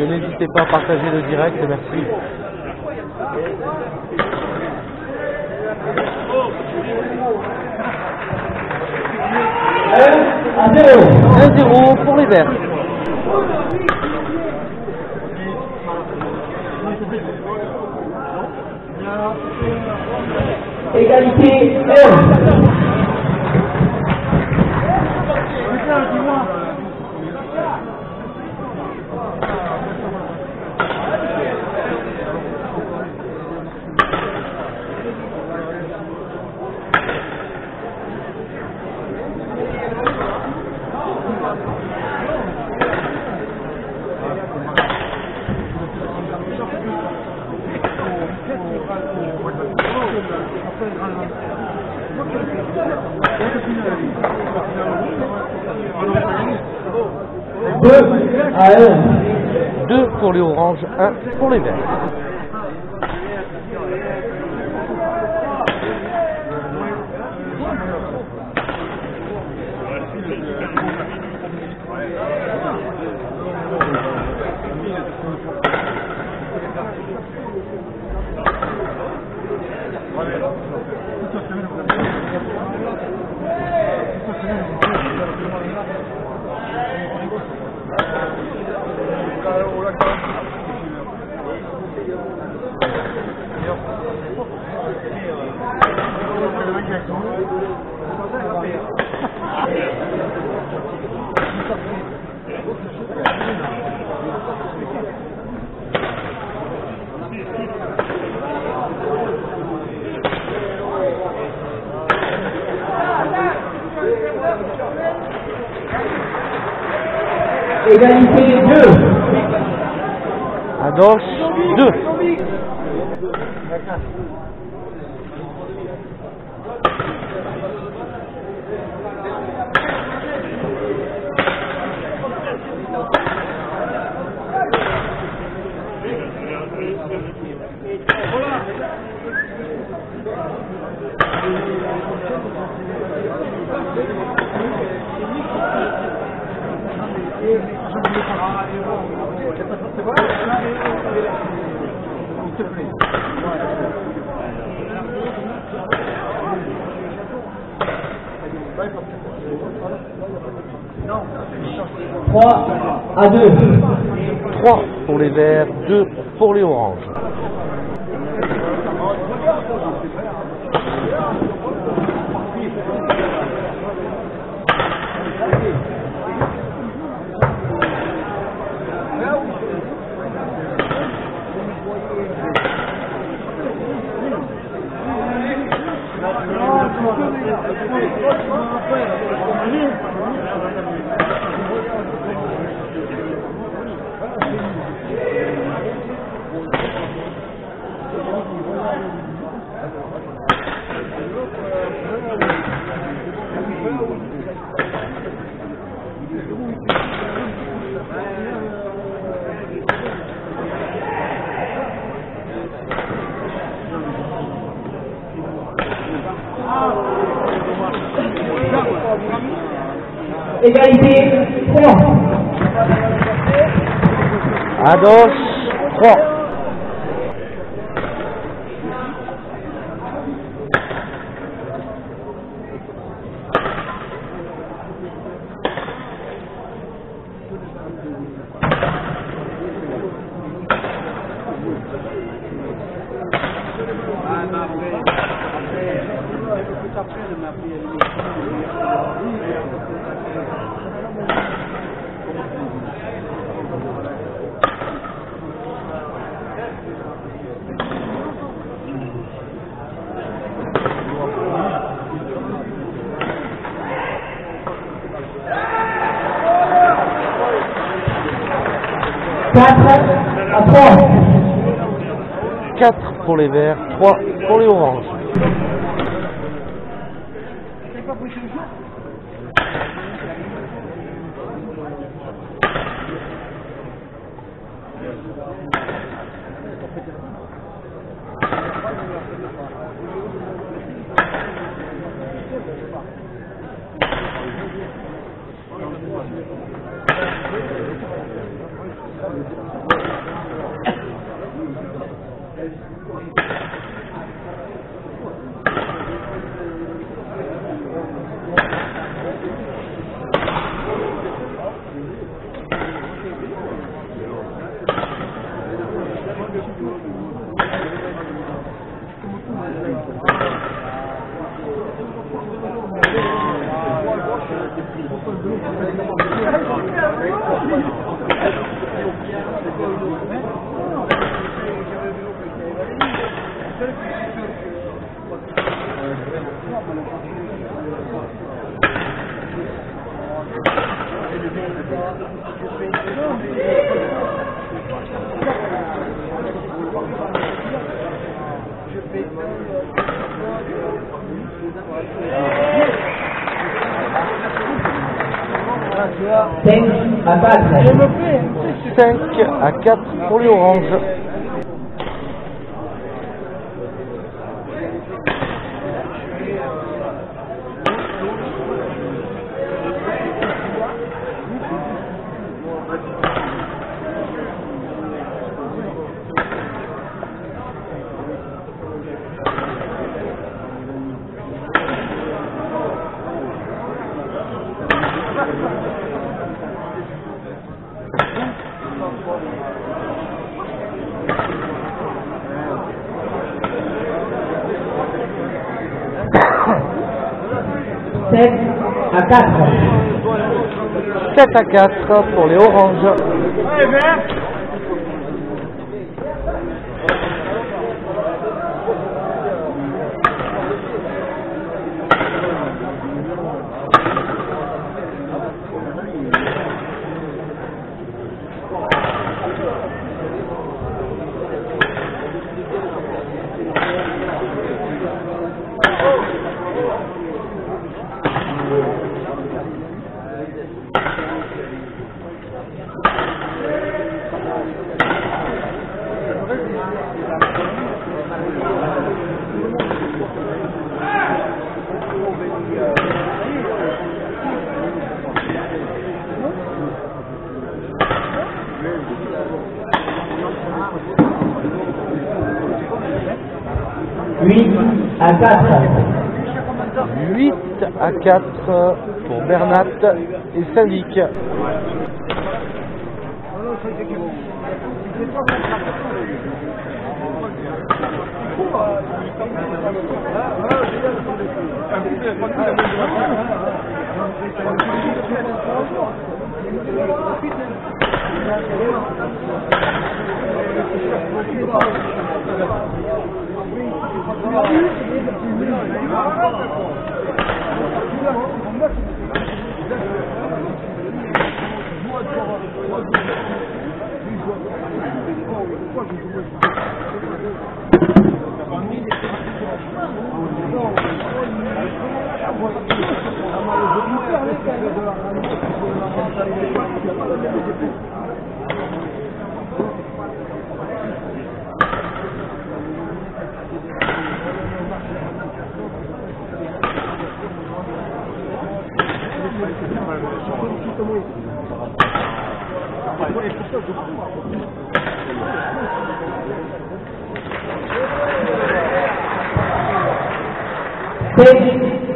Et n'hésitez pas à partager le direct, merci. À 0. 1-0 pour les Verts. Égalité 1. À 1. 2 pour les oranges, 1 pour les verts. Égalité 2. À gauche, 2. Trois à 2. 3 pour les verts, 2 pour les oranges. Égalité 3. À gauche, 3. À 3. 4 pour les verts, 3 pour les oranges. À 4. 5 à 4 pour les oranges. À 4. 7 à 4 pour les oranges. 8 à 4. 8 à 4 pour Bernat et Syndic.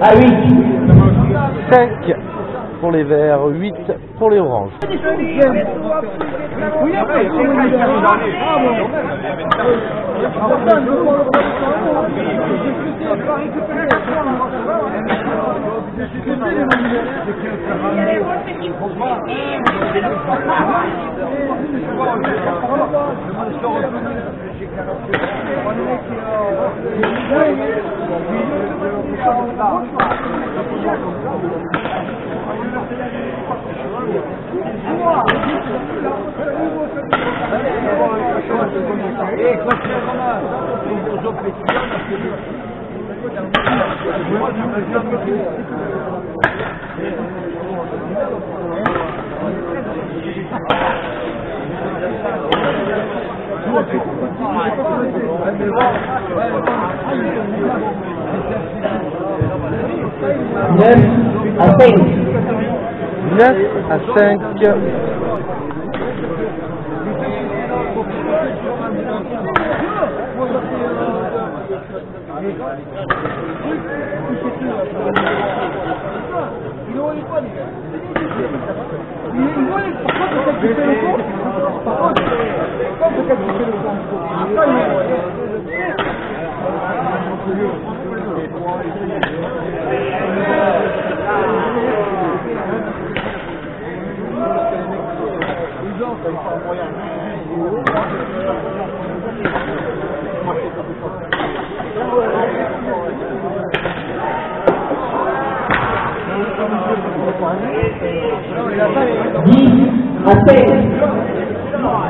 À 8. 5 pour les verts, 8 pour les oranges. À 5. 9 à 5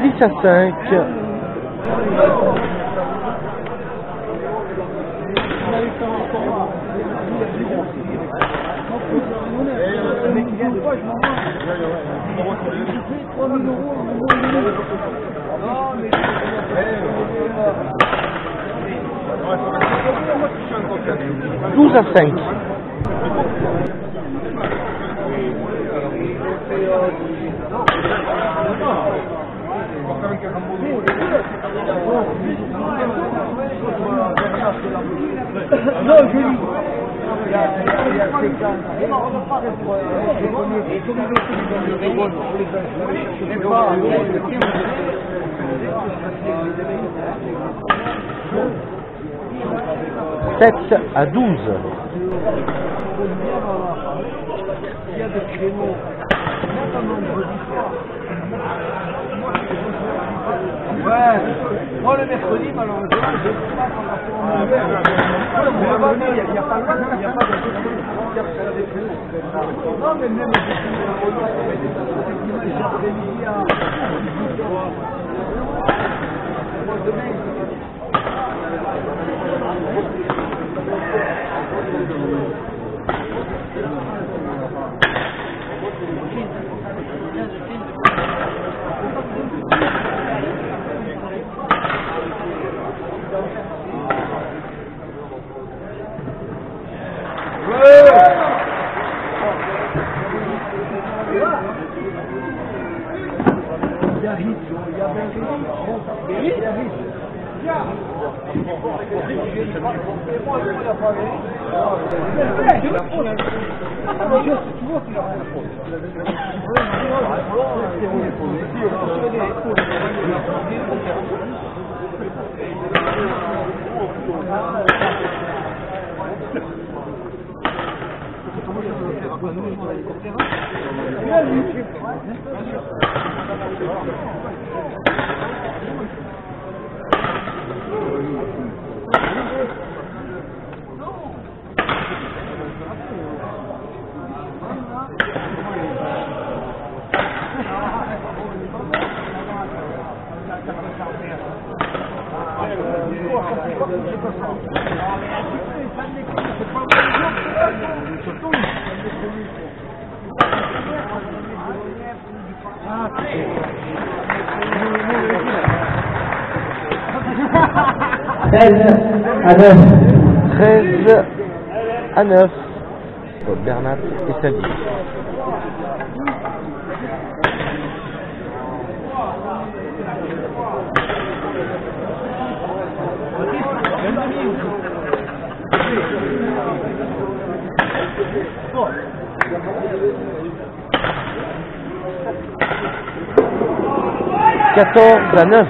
Dix à 5. Douze à 5. Non, je lis. 7 à 12. Il y a des créneaux, notamment vendredi soir. Ouais, moi le mercredi, malheureusement, je ne peux pas par rapport à mon verre. Il n'y a pas de non, mais même après-midi à 18h. À 9. 13 à 9. Bernat et Sally. Quatorze à 9.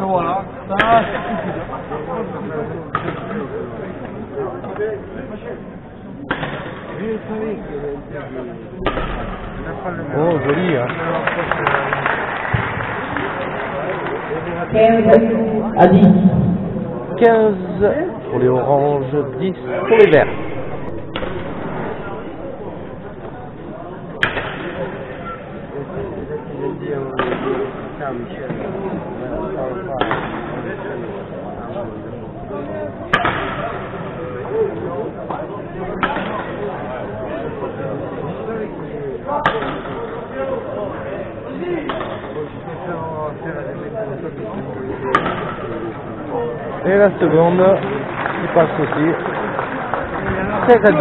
Voilà, ça a la certitude. Oh, joli, hein. 15 à 10. 15 pour les oranges, 10 pour les verts. Et la seconde qui passe aussi. 16 à 10.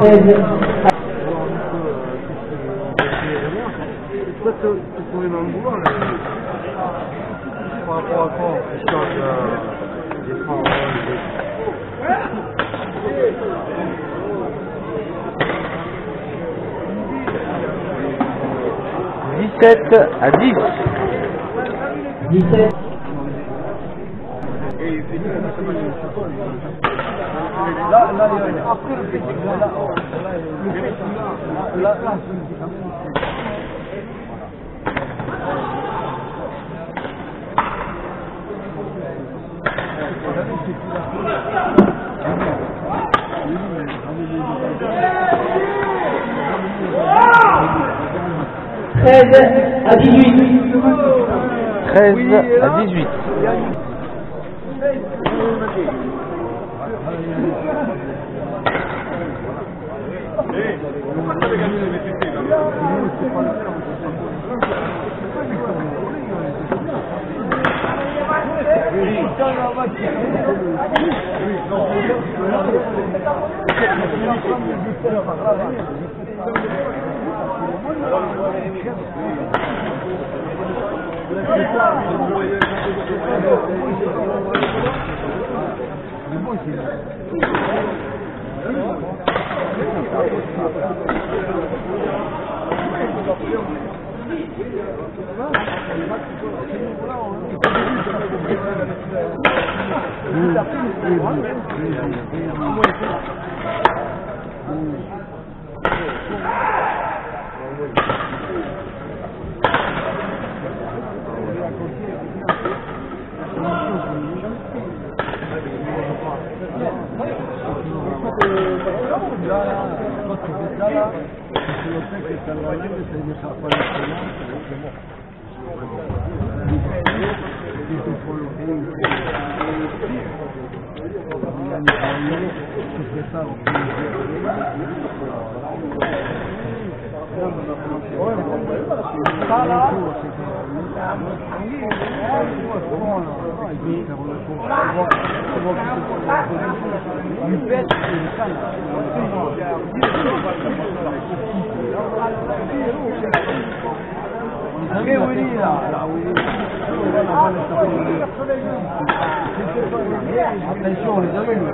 16 Toi, tu pourrais m'en vouloir, là. Par rapport à quoi? Histoire de défendre. 17 à 10. 17 Après le petit, là, à 18. 13 à 18. Attention, les amis.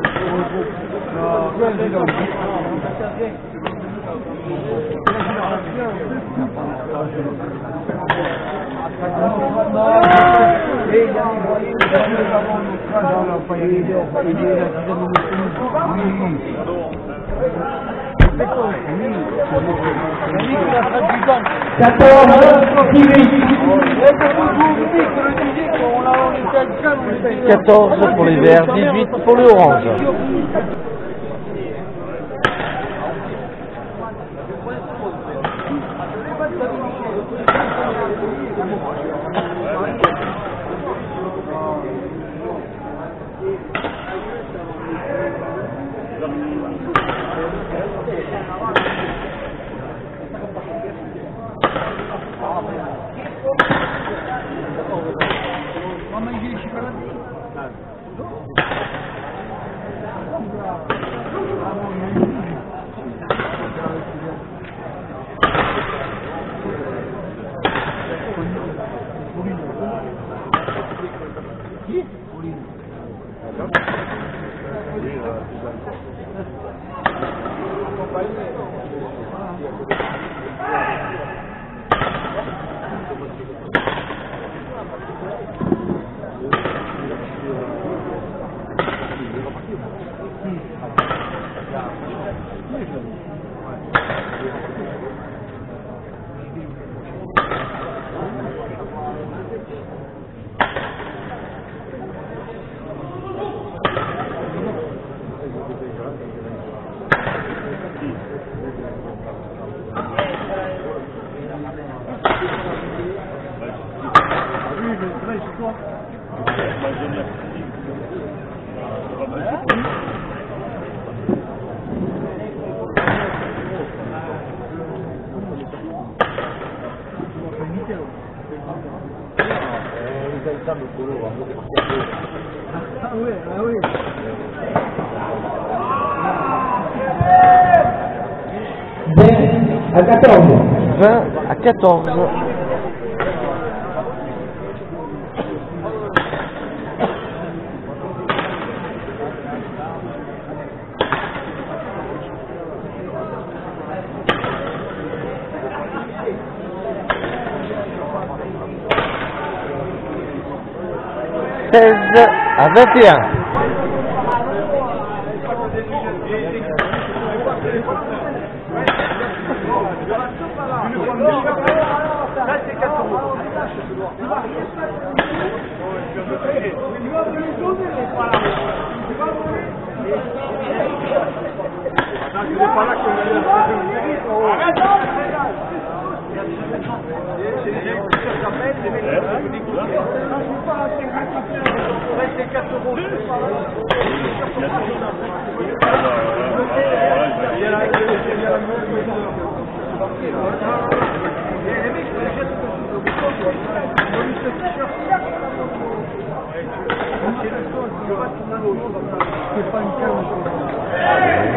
Quatorze pour les verts, 18 pour les oranges. Ah oui, ah oui. À 14. 20 à 14. À 21.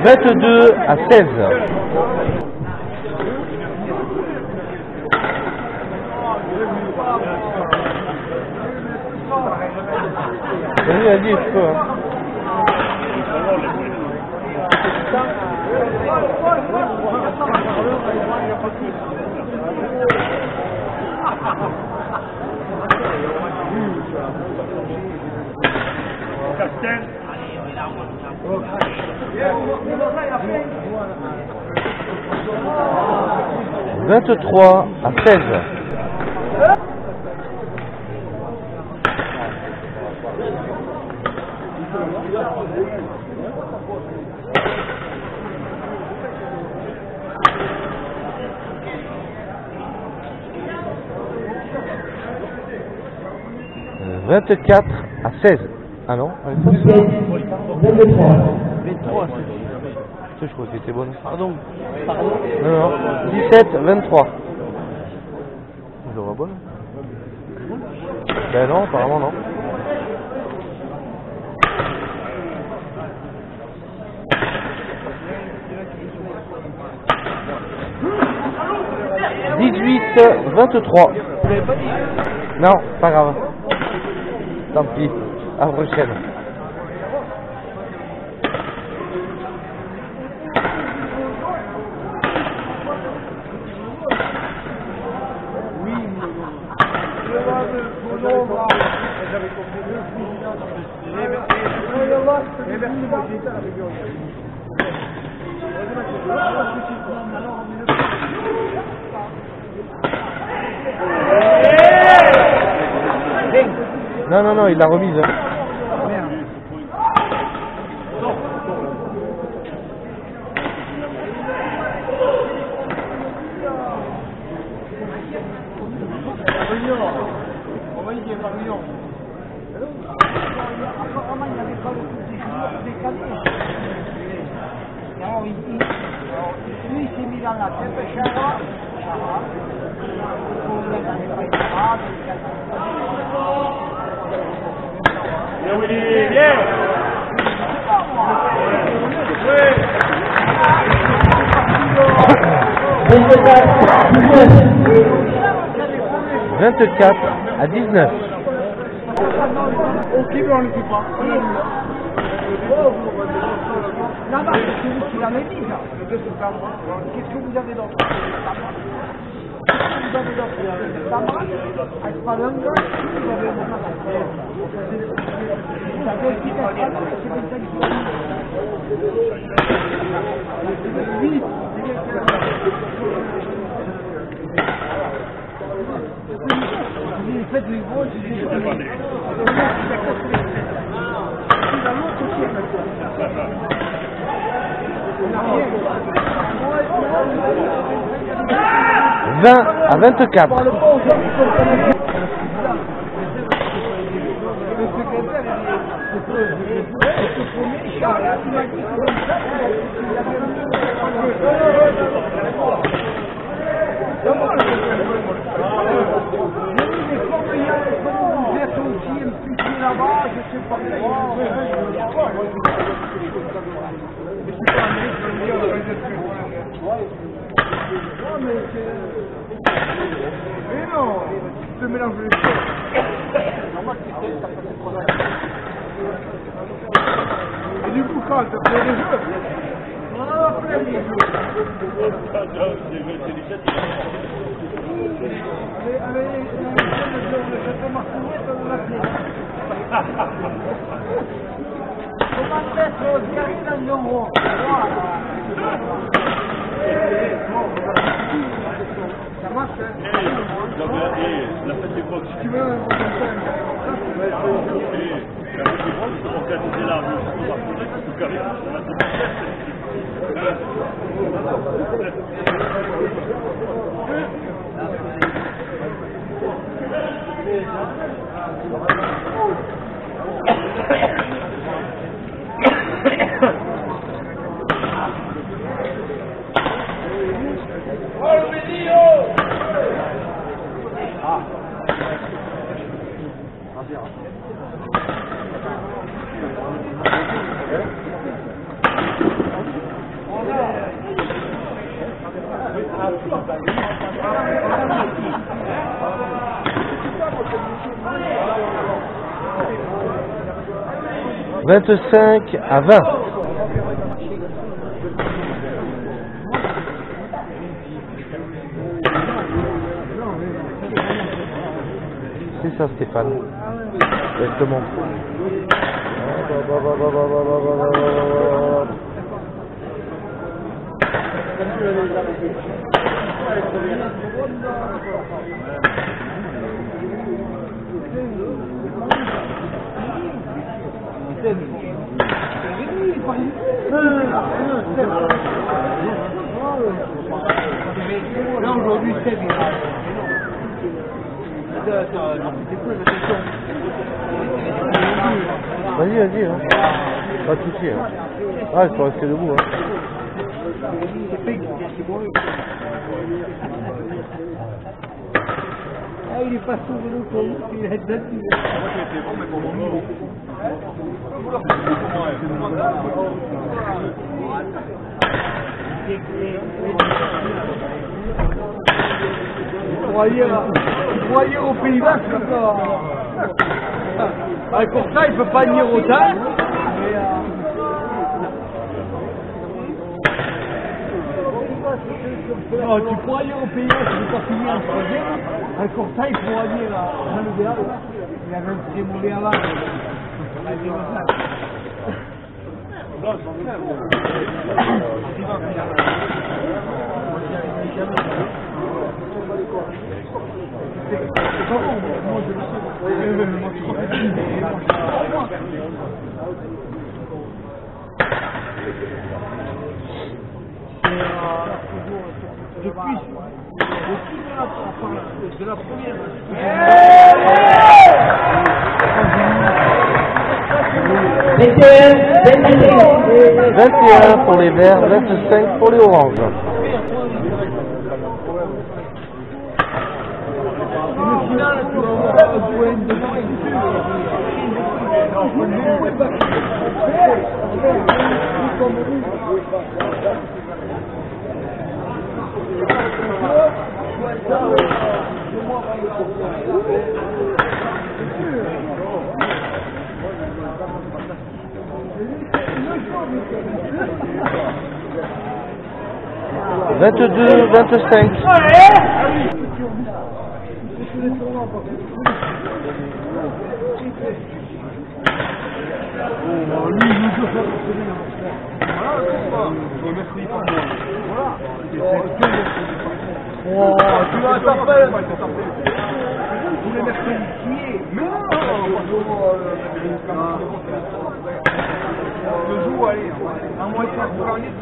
Vingt-deux à 16. Vas-y, je peux. Hein. Castel. 23 à 16. « 24 à 16. » Ah non, 23. 23 à 16. Je crois que c'était bonne. Pardon. Non, non. 17, 23. Je vois bonne. Ben non, apparemment non. « 18, 23. » Non, pas grave. Tant pis. À la prochaine. Non, non, non, il l'a remise. Hein. Apparemment, il n'y avait pas le coup des joueurs décalés. Alors, lui, il s'est mis dans la tête, Chara. Bien, Willy, bien. 24 à 19. Ok, mais on ne le dit pas. Là-bas, c'est celui qui l'avait mis, là. Qu'est-ce que vous avez d'autre? Qu'est-ce que vous avez d'autre? Tamara, Alphalanga, vous avez un matin. Vous avez aussi Alphalanga, c'est comme ça qu'il faut. Oui, faites les gros, c'est des choses. Vingt à 24. Mais non, tu te mélanges les choses. Et du coup, quand tu as fait les jeux, on en a fait les jeux. Avec les comment être direct dans l'euro. Ça marche, hein? La fête des box. Tu veux un bon la fête des box, c'est organiser la rue. Tout carré. « 25 à 20. C'est ça, Stéphane. Exactement. Là aujourd'hui c'est bien. Vas-y, vas-y. Hein. Pas de soucis. Hein. Ah, il faut rester debout. Hein. Ah, il est pas sûr de l'autre, il est là-dessus. Croyez au Pays Basque, pour ça, il ne peut pas venir autant. Non, tu pourras aller au Pays Basque, tu ne peux pas finir en troisième. Pour ça, il pourra venir à le Béal. Il avait un petit mauvais avant. Depuis de la première. 21 pour les verts, 25 pour les oranges. « 22, 25. » Oh, tu vas taper. Tous les mercredis qui est. Mais non, le jour, allez, un mois de temps pour gagner.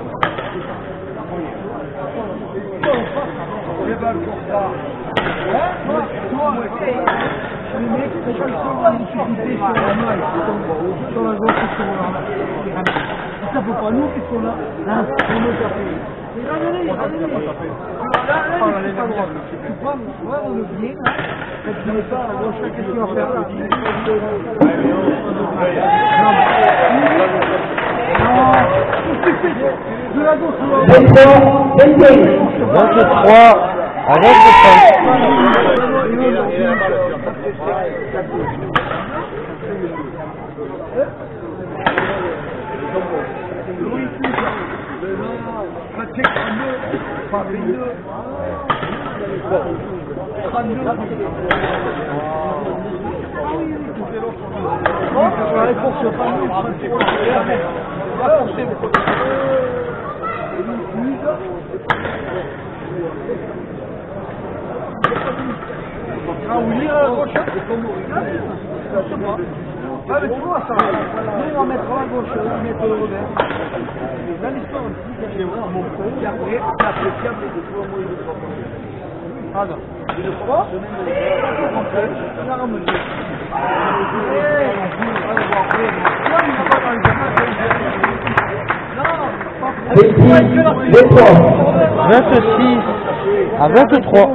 Les balles pour ça. Toi, les mecs, c'est pas le seul à l'utilité sur la maille, sur la gauche et sur la main. Ça peut pas nous qui sont là, là, on me taper. Tu prends vraiment le bien, là, et tu mets ça à la gauche, qu'est-ce qu'il va faire là? De la gauche, 23 à 25. Ah mais tu vois ça, nous on va mettre à gauche, on va mettre au revers. Là l'histoire aussi, j'ai vraiment mon frère, qui après, c'est appréciable de toi, moi il est trop bon. Pardon, il est trop bon, on a ramené. Défend. 26 à 23.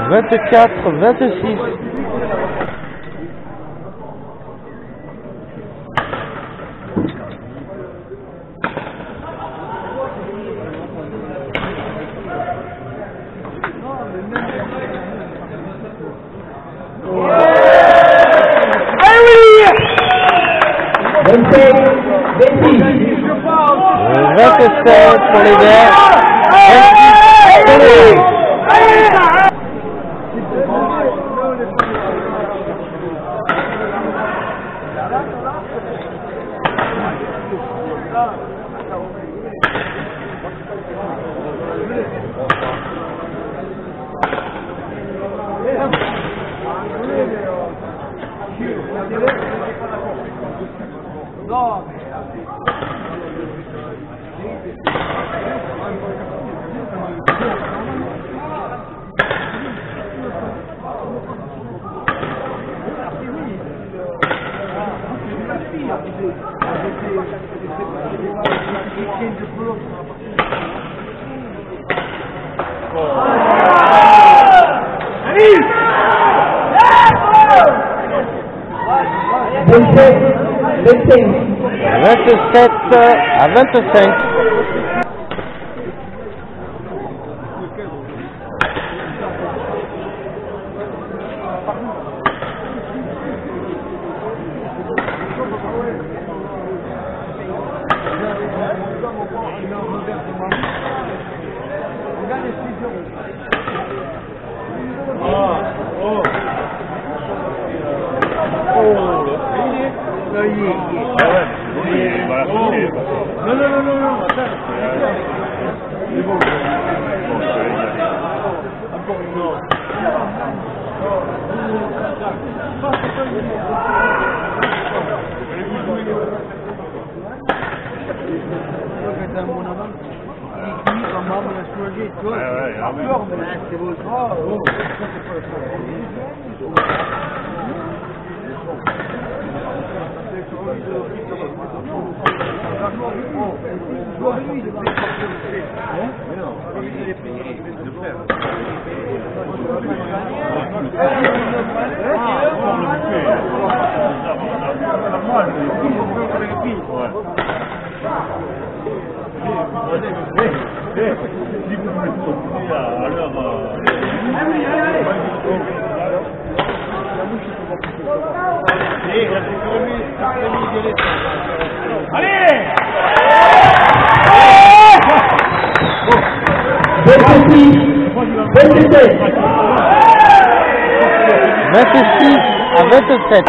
Vingt-quatre, 26. Vingt-sept pour les Verts. 26 pour les Rouges. Vingt-sept à 25. Allez! 26 à 27.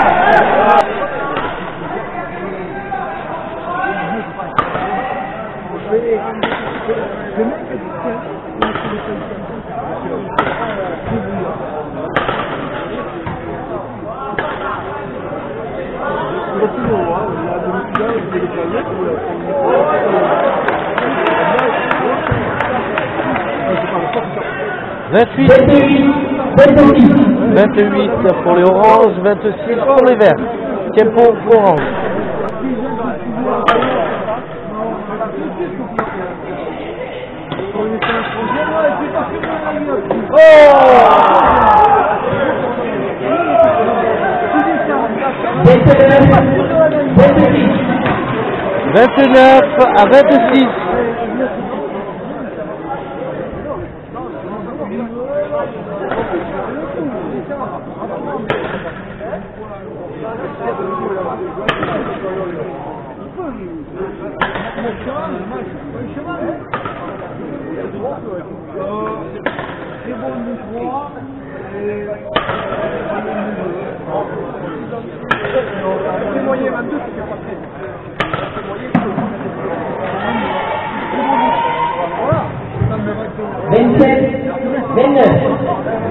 Vingt-huit pour les oranges, 26 pour les verts. Tempo orange. Vingt-neuf à 26.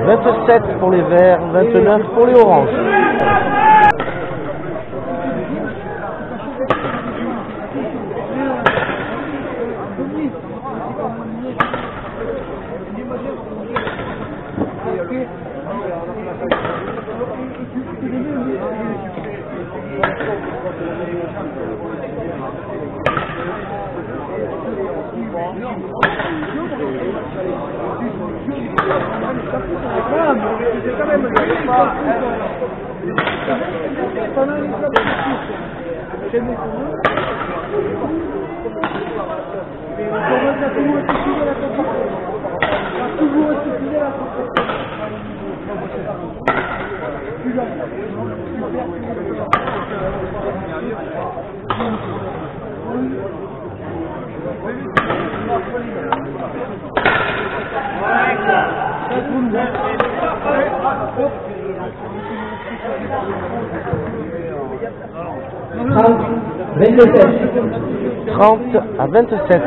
Vingt-sept pour les verts, 29 pour les oranges. Trente à 27.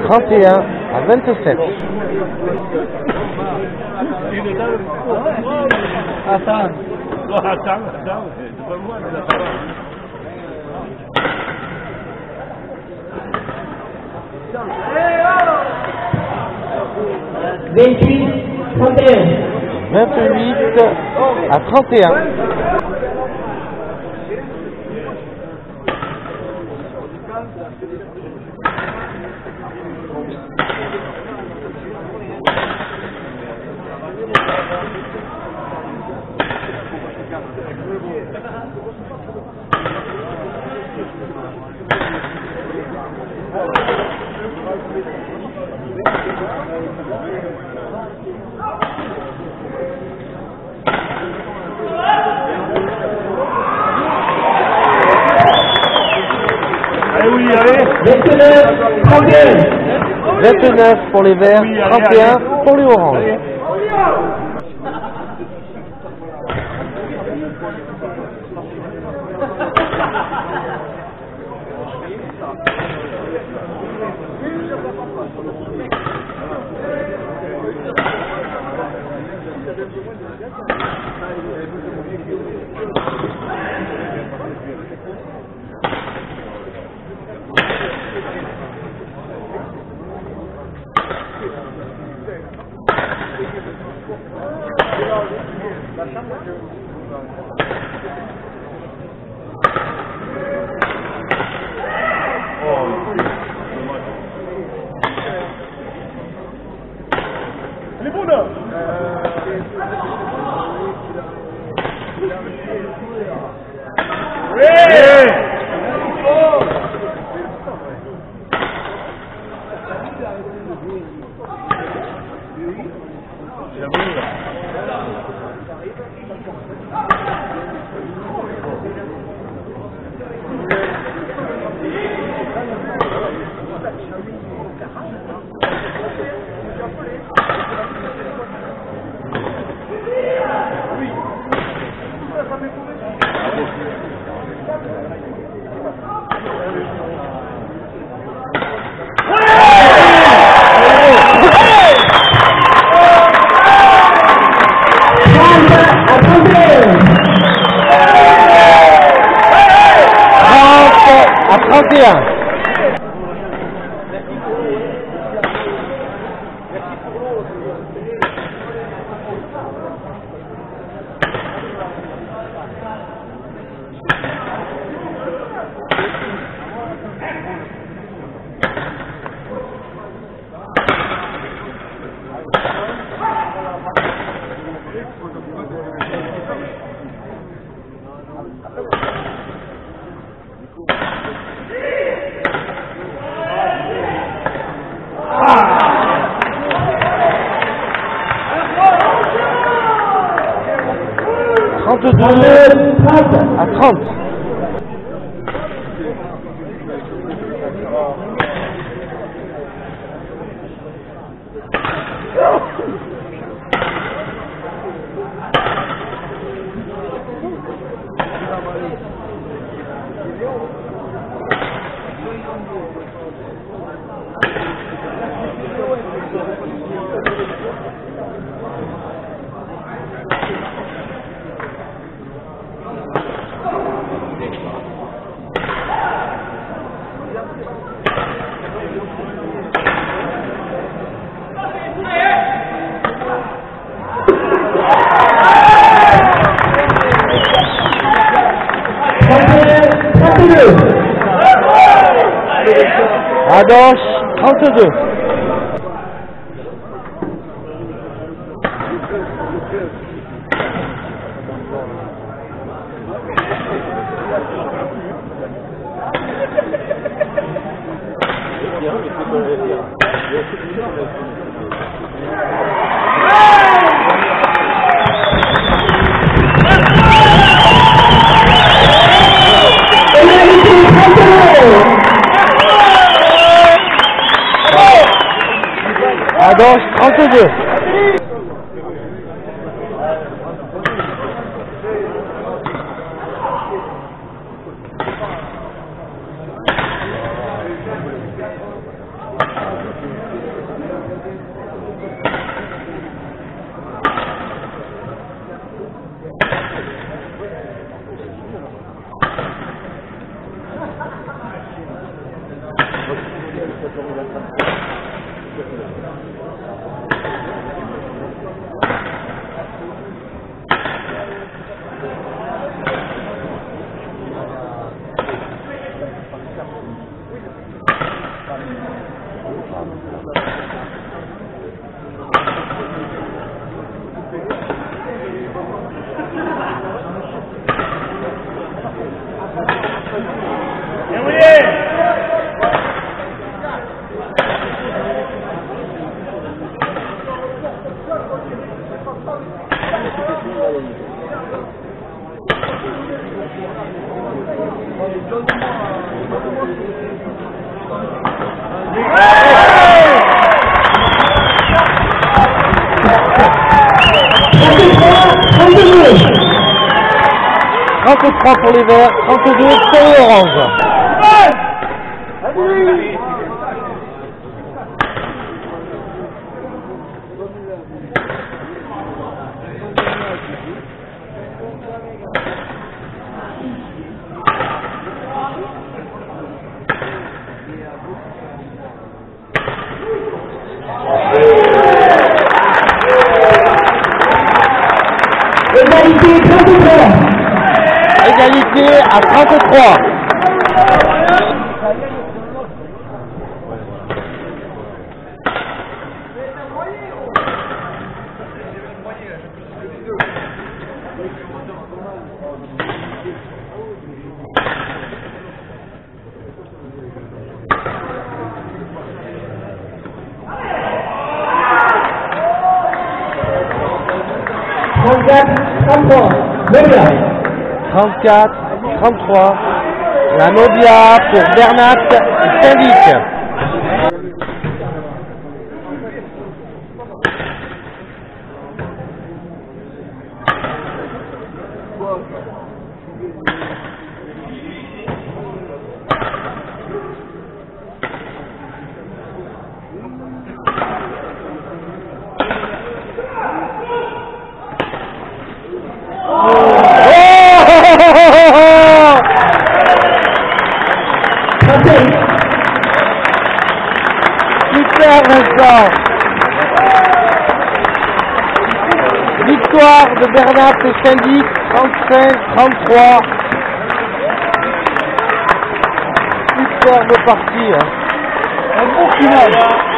Trente et un à 27. Attends, c'est pas moi, mais attends. 28 à 31. Allez, oui, allez. 29 pour les verts, 31 pour les oranges. Elle est bonne là. À 31. À 30. Adoche, 32. Adoche, 32. Trente-trois pour les verts, 32 pour les oranges. Égalité à 33. 34-33. Nobia. 34-33. La Nobia pour Bernat Syndic. Super Vincent. Victoire de Bernat Syndic, 35-33. Superbe partie. Hein. Un bon final.